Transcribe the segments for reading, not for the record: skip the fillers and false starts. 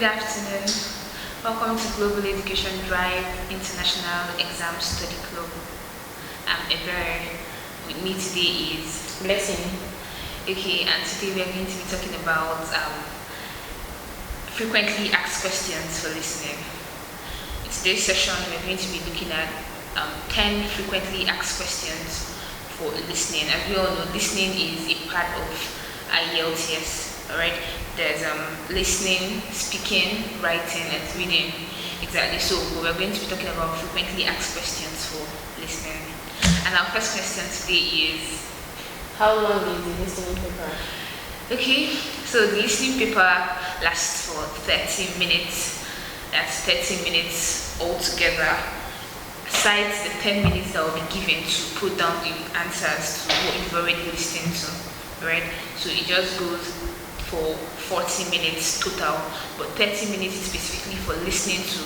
afternoon. Welcome to Global Education Drive International Exam Study Club. I'm Ebere. With me today is Blessing. Okay, and today we are going to be talking about frequently asked questions for listening. In today's session, we're going to be looking at 10 frequently asked questions for listening. As we all know, listening is a part of IELTS. Alright, there's listening, speaking, writing, and reading. Exactly. So we're going to be talking about frequently asked questions for listening. And our first question today is, how long is the listening paper? Okay, so the listening paper lasts for 30 minutes. That's 30 minutes altogether. Besides the 10 minutes that will be given to put down the answers to what you've already listened to, right? So it just goes for 40 minutes total, but 30 minutes is specifically for listening to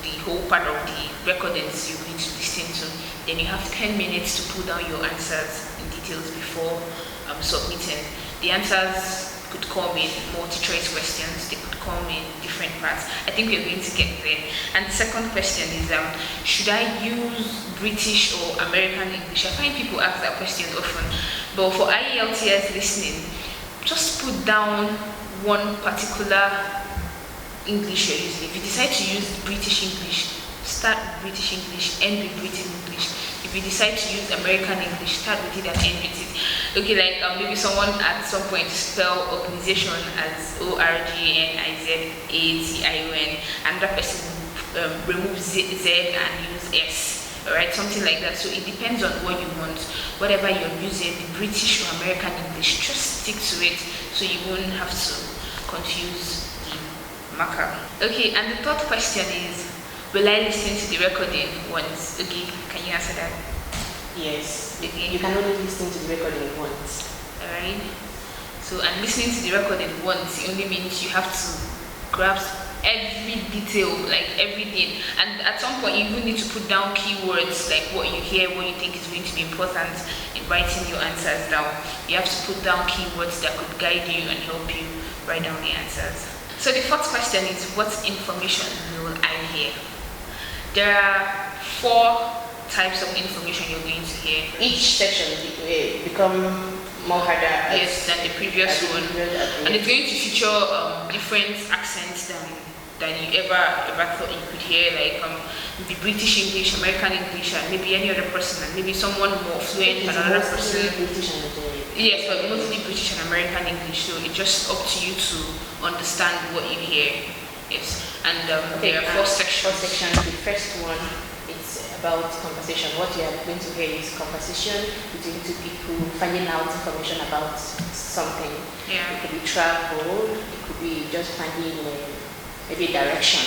the whole part of the recordings you're going to listen to. Then you have 10 minutes to put down your answers in details before submitting. The answers could come in multi-choice questions, they could come in different parts. I think we're going to get there. And the second question is, should I use British or American English? I find people ask that question often, but for IELTS listening, just put down one particular English you're using. If you decide to use British English, start with British English, end with British English. If you decide to use American English, start with it and end with it. Okay, like maybe someone at some point spell organization as ORGNIZATION, and that person removes Z and use S. Alright, something like that. So it depends on what you want. Whatever you're using, the British or American English, just stick to it so you won't have to confuse the marker. Okay, and the third question is, will I listen to the recording once? Okay, can you answer that? Yes. Okay. You can only listen to the recording once. Alright. So, and listening to the recording once, it only means you have to grasp every detail, like everything. And at some point, you even need to put down keywords, like what you hear, what you think is going to be important in writing your answers down. You have to put down keywords that could guide you and help you write down the answers. So the fourth question is, what information will I hear? There are 4 types of information you're going to hear. Each section become more harder than the previous one, and it's going to feature different accents than you ever thought you could hear, like maybe British English, American English, and maybe any other person, and maybe someone more fluent than another person. Yes, but mostly British and American English. So it's just up to you to understand what you hear. Yes, and there are 4 sections. 4 sections. The first one is about conversation. What you are going to hear is conversation between 2 people finding out information about something. Yeah. It could be travel. It could be just finding maybe direction.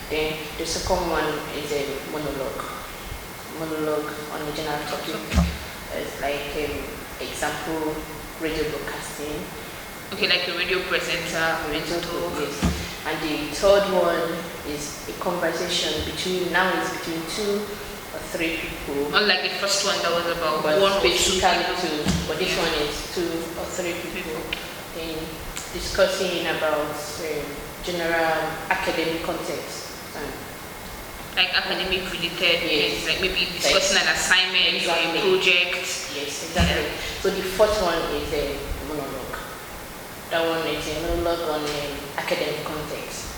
Then the second one is a monologue on a general topic. It's like example, radio broadcasting. Okay, like a radio presenter. Yes. And the third one is a conversation between 2 or 3 people. Unlike the first one that was about but 1 or 2 people. But this one is 2 or 3 people. Then discussing about general academic context. Like academic related, yes. Like maybe discussing an assignment or a project. Yes, exactly. Yeah. So the fourth one is a monologue. That one is a monologue on academic context.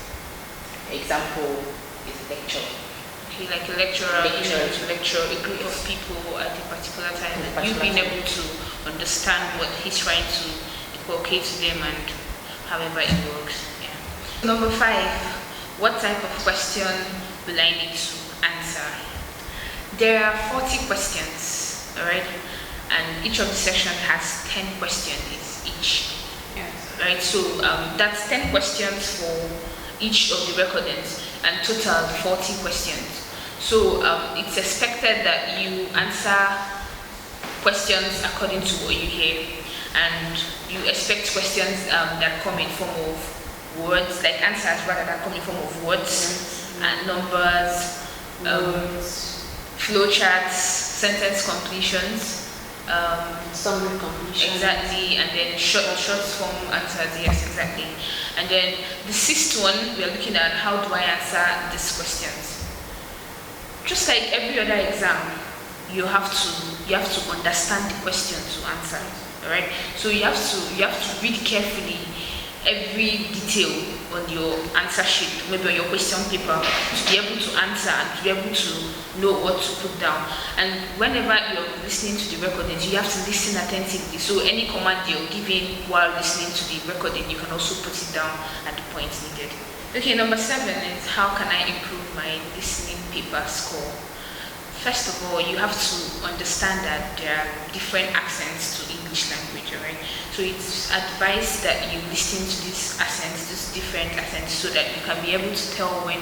Example is lecture. Okay, like a lecturer to lecture a group of people at a particular time, and you being able to understand what he's trying to inculcate to them and however it works. Yeah. Number 5, what type of question will I need to answer? There are 40 questions, alright? And each of the sections has 10 questions each. Yes. Right, so that's 10 questions for each of the recordings, and total 40 questions. So it's expected that you answer questions according to what you hear, and you expect questions that come in form of words, like answers rather than come in form of words and numbers, flowcharts, sentence completions, Summary completion. Exactly, and then short form answers. Yes, exactly. And then the sixth one, we are looking at how do I answer these questions. Just like every other exam, you have to understand the question to answer. All right. So you have to read carefully every detail on your answer sheet, maybe on your question paper, to be able to answer and to be able to know what to put down. And whenever you're listening to the recordings, you have to listen attentively. So any command you're giving while listening to the recording, you can also put it down at the point needed. Okay, number 7 is how can I improve my listening paper score? First of all, you have to understand that there are different accents to English language, alright? So it's advised that you listen to these accents, these different accents, so that you can be able to tell when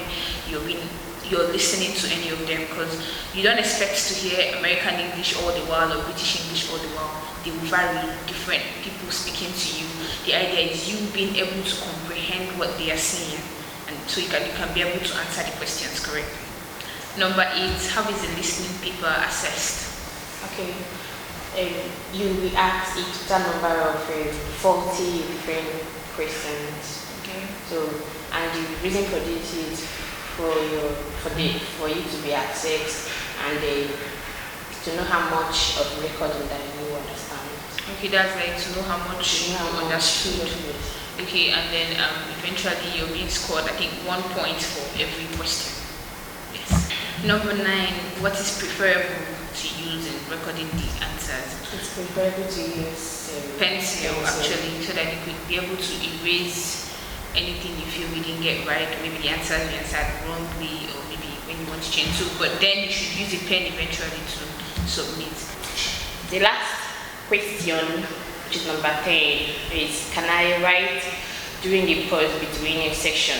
you're listening to any of them, because you don't expect to hear American English all the while or British English all the while. They will vary, different people speaking to you. The idea is you being able to comprehend what they are saying, and so you can be able to answer the questions correctly. Number 8, how is the listening paper assessed? Okay, you will be asked a total number of 40 different questions. Okay. So, and the reason for this is for you to be assessed and to know how much of the recording that you understand. Okay, that's like to know how much you understood. Okay, and then eventually you're being scored, I think, 1 point for every question. Yes. Number 9, what is preferable to use in recording the answers? It's preferable to use pencil actually, so that you could be able to erase anything you feel we didn't get right, or maybe the answers you answered wrongly, or maybe when you want to change. But then you should use a pen eventually to submit. The last question, which is number 10, is can I write during the pause between a section?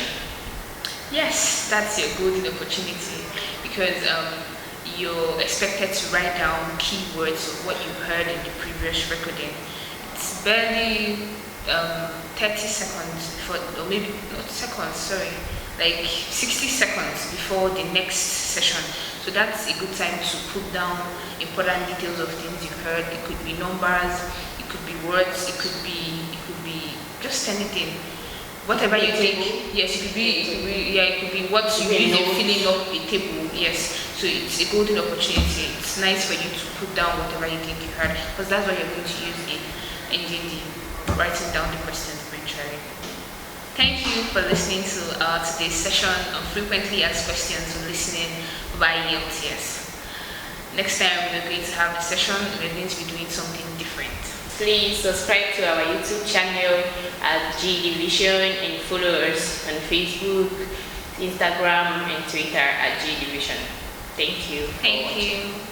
Yes, that's your golden opportunity, because you're expected to write down keywords of what you heard in the previous recording. It's barely 30 seconds before, or maybe not seconds, sorry, like 60 seconds before the next session. So that's a good time to put down important details of things you heard. It could be numbers, it could be words, it could be just anything. Whatever you think, yes, it could be what you use in filling up a table, yes. So it's a golden opportunity. It's nice for you to put down whatever you think you heard, because that's what you're going to use in writing down the questions eventually. Thank you for listening to today's session on frequently asked questions on listening by IELTS. Next time we're going to have a session, we're going to be doing something different. Please subscribe to our YouTube channel at G Division and follow us on Facebook, Instagram, and Twitter at G Division. Thank you. Thank you.